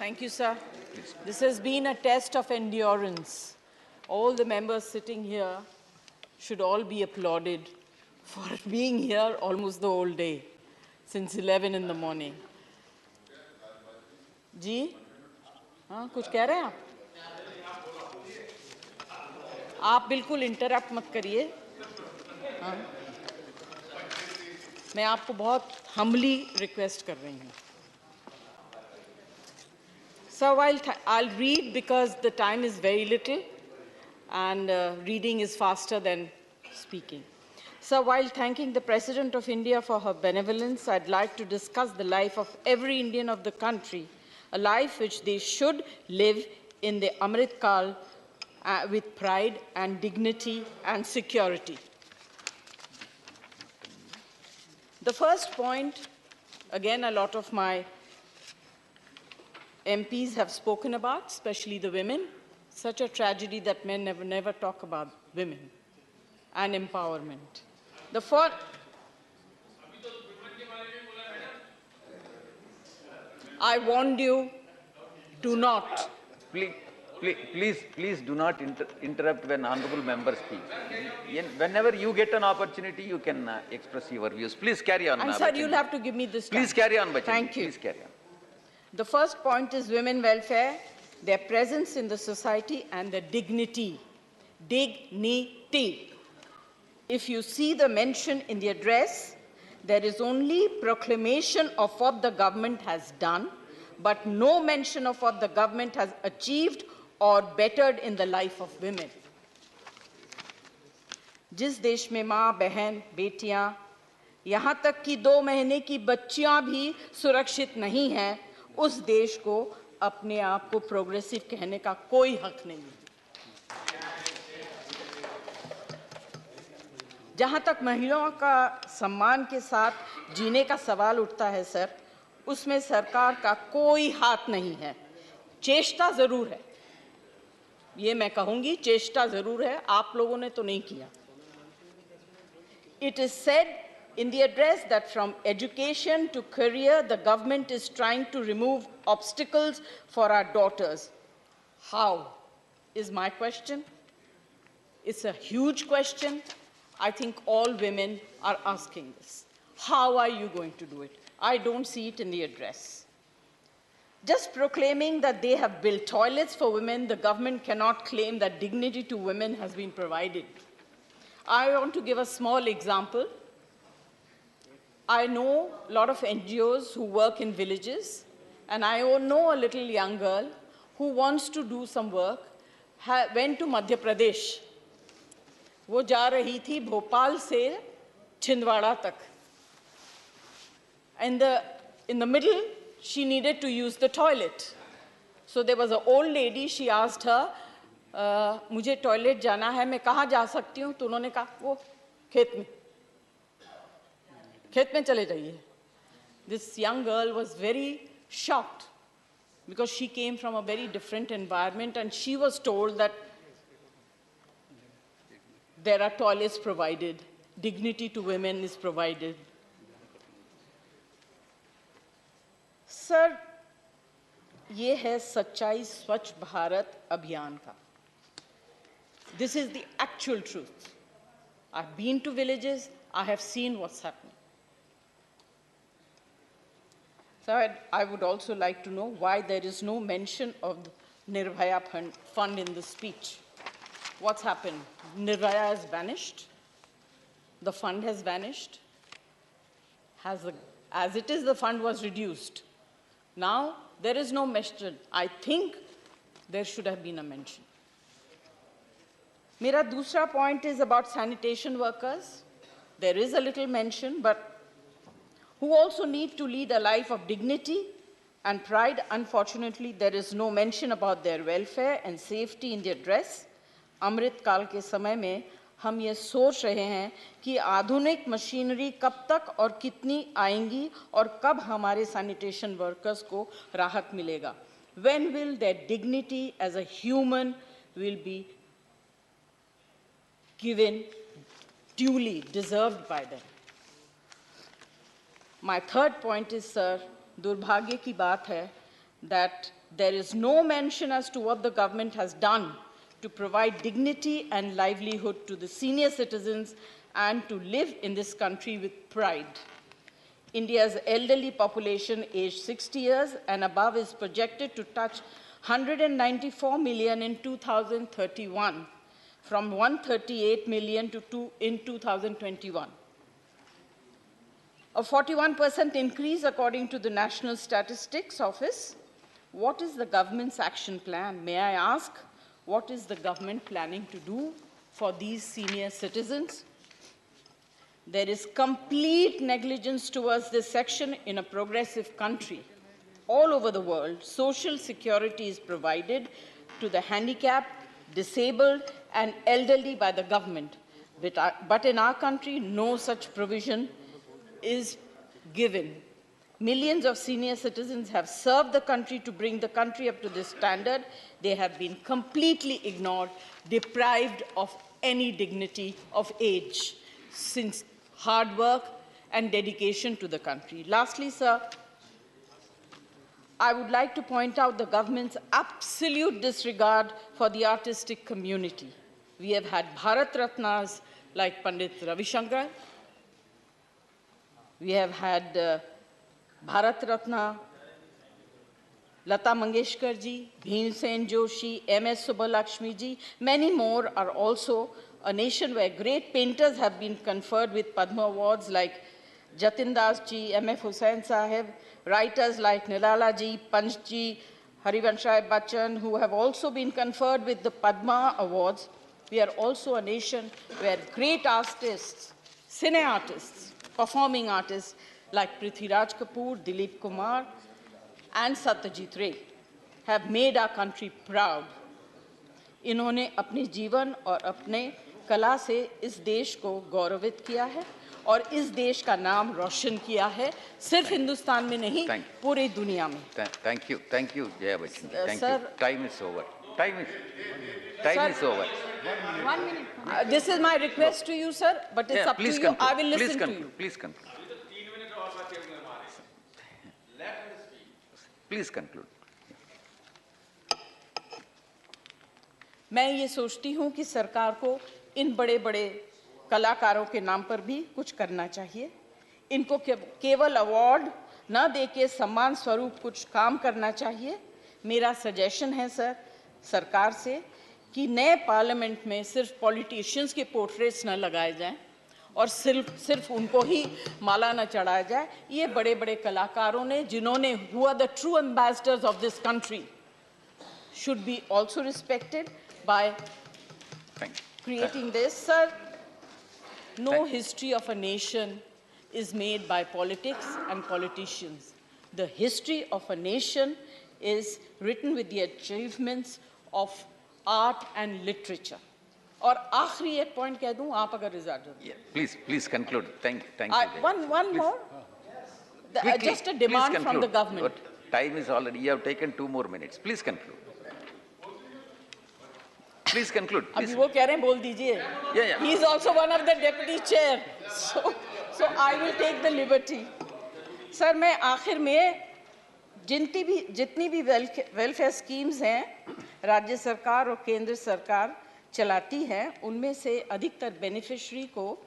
Thank you, sir. This has been a test of endurance. All the members sitting here should all be applauded for being here almost the whole day, since 11 in the morning. जी हाँ कुछ कह रहे हैं आप बिल्कुल interrupt मत करिए हाँ मैं आपको बहुत हम्बली रिक्वेस्ट कर रही हूँ So I'll read because the time is very little and reading is faster than speaking. So while thanking the President of India for her benevolence, I'd like to discuss the life of every Indian of the country, a life which they should live in the Amrit Kal with pride and dignity and security. The first point, again, a lot of my MPs have spoken about, especially the women. Such a tragedy that men never talk about women and empowerment. The first, I warned you, do not. Please do not interrupt when honorable members speak. Whenever you get an opportunity, you can express your views. Please carry on. And sir, you'll have to give me this time. Please carry on, Bachchan. Thank you. Please carry on. The first point is women welfare, their presence in the society and their dignity. Dignity. If you see the mention in the address, there is only proclamation of what the government has done, but no mention of what the government has achieved or bettered in the life of women. जिस देश में माँ, बहन, बेटियाँ, यहाँ तक कि 2 महीने की बच्चियाँ भी सुरक्षित नहीं हैं, उस देश को अपने आप को प्रोग्रेसिव कहने का कोई हक नहीं है। जहाँ तक महिलाओं का सम्मान के साथ जीने का सवाल उठता है सर, उसमें सरकार का कोई हाथ नहीं है। चेष्टा जरूर है, ये मैं कहूँगी, चेष्टा जरूर है, आप लोगों ने तो नहीं किया। It is said in the address that from education to career, the government is trying to remove obstacles for our daughters. How is my question? It's a huge question. I think all women are asking this. How are you going to do it? I don't see it in the address. Just proclaiming that they have built toilets for women, the government cannot claim that dignity to women has been provided. I want to give a small example. I know a lot of NGOs who work in villages, and I know a little young girl who wants to do some work, went to Madhya Pradesh. वो जा रही थी भोपाल से छिंदवाड़ा तक. In the middle, she needed to use the toilet. So there was an old lady, she asked her, मुझे toilet जाना है, मैं कहाँ जा सकती हूँ? तो उन्होंने कहा, वो खेत में चले जाइए. This young girl was very shocked because she came from a very different environment and she was told that there are toilets provided, dignity to women is provided. Sir, ये है सच्चाई स्वच्छ भारत अभियान का. This is the actual truth. I've been to villages, I have seen what's happening. So I would also like to know why there is no mention of the Nirbhaya fund in the speech. What's happened? Nirbhaya has vanished? The fund has vanished? As it is, the fund was reduced. Now, there is no mention. I think there should have been a mention. Mera dusra point is about sanitation workers. There is a little mention, but who also need to lead a life of dignity and pride. Unfortunately, there is no mention about their welfare and safety in the address. अमृत काल के समय में हम ये सोच रहे हैं कि आधुनिक मशीनरी कब तक और कितनी आएंगी और कब हमारे sanitation workers को राहत मिलेगा. When will their dignity as a human will be given duly, deserved by them? My third point is, sir, दुर्भाग्य की बात है that there is no mention as to what the government has done to provide dignity and livelihood to the senior citizens and to live in this country with pride. India's elderly population aged 60 years and above is projected to touch 194 million in 2031, from 138 million in 2021. A 41% increase according to the National Statistics Office. What is the government's action plan? May I ask, what is the government planning to do for these senior citizens? There is complete negligence towards this section in a progressive country. All over the world, social security is provided to the handicapped, disabled, and elderly by the government. But in our country, no such provision is given. Millions of senior citizens have served the country to bring the country up to this standard. They have been completely ignored, deprived of any dignity of age, since hard work and dedication to the country. Lastly, sir, I would like to point out the government's absolute disregard for the artistic community. We have had Bharat Ratnas like Pandit Ravi Shankar. We have had Bharat Ratna, Lata Mangeshkar ji, Bhimsen Joshi, M.S. Subbalakshmi ji. Many more are also a nation where great painters have been conferred with Padma Awards like Jatin Das ji, M.F. Hussain Sahib, writers like Nirala ji, Panch ji, Harivansh Rai Bachchan, who have also been conferred with the Padma Awards. We are also a nation where great artists, cine artists, performing artists like Prithviraj Kapoor, Dilip Kumar, and Satyajit Ray have made our country proud. इन्होंने अपने जीवन और अपने कला से इस देश को गौरवित किया है और इस देश का नाम रोशन किया है, सिर्फ हिंदुस्तान में नहीं, पूरी दुनिया में. Thank you, Jaya Bachchan. Thank sir, you. Time is over. Time is over. 1 minute. This is my request to you, sir, but it's up to you. Conclude. I will listen to you. Please conclude. Please conclude. मैं ये सोचती हूँ कि सरकार को इन बड़े-बड़े कलाकारों के नाम पर भी कुछ करना चाहिए. इनको केवल अवार्ड न देके सम्मान स्वरूप कुछ काम करना चाहिए. मेरा सजेशन है सर सरकार से कि नए पार्लियामेंट में सिर्फ पॉलिटिशियंस के पोर्ट्रेट्स न लगाए जाएं और सिर्फ उनको ही माला न चढ़ाया जाए. ये बड़े-बड़े कलाकारों ने जिन्होंने who are the true ambassadors of this country should be also respected by creating this. Sir, no history of a nation is made by politics and politicians. The history of a nation is written with the achievements of art and literature. और आखिरी एक point कह दूं, आप अगर Please conclude. Thank you. One more. Just a demand from the government. Time is already. You have taken 2 more minutes. Please conclude. Please conclude. अभी वो कह रहे हैं बोल दीजिए. Yeah. He is also one of the deputy chair. So I will take the liberty. Sir मैं आखिर में जितनी भी वेलफेयर स्कीम्स हैं राज्य सरकार और केंद्र सरकार चलाती हैं, उनमें से अधिकतर बेनिफिशियरी को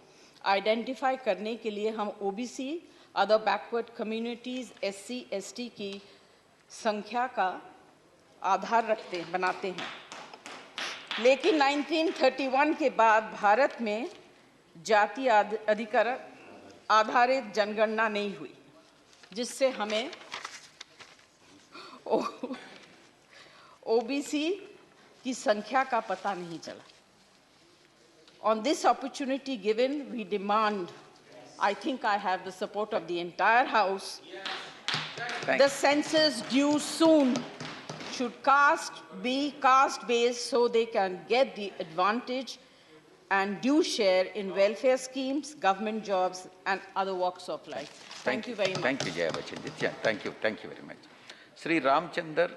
आइडेंटिफाई करने के लिए हम OBC, other backward communities, SC, ST की संख्या का आधार बनाते हैं. लेकिन 1931 के बाद भारत में जाति अधिकार आधारित जनगणना नहीं हुई, जिससे हमें ओबीसी की संख्या का पता नहीं चला. On this opportunity given, we demand, I think I have the support of the entire House, the census due soon should be caste-based so they can get the advantage and due share in welfare schemes, government jobs, and other walks of life. Thank you very much. Thank you, Jaya Bachchan. Thank you very much. Sri Ramchandar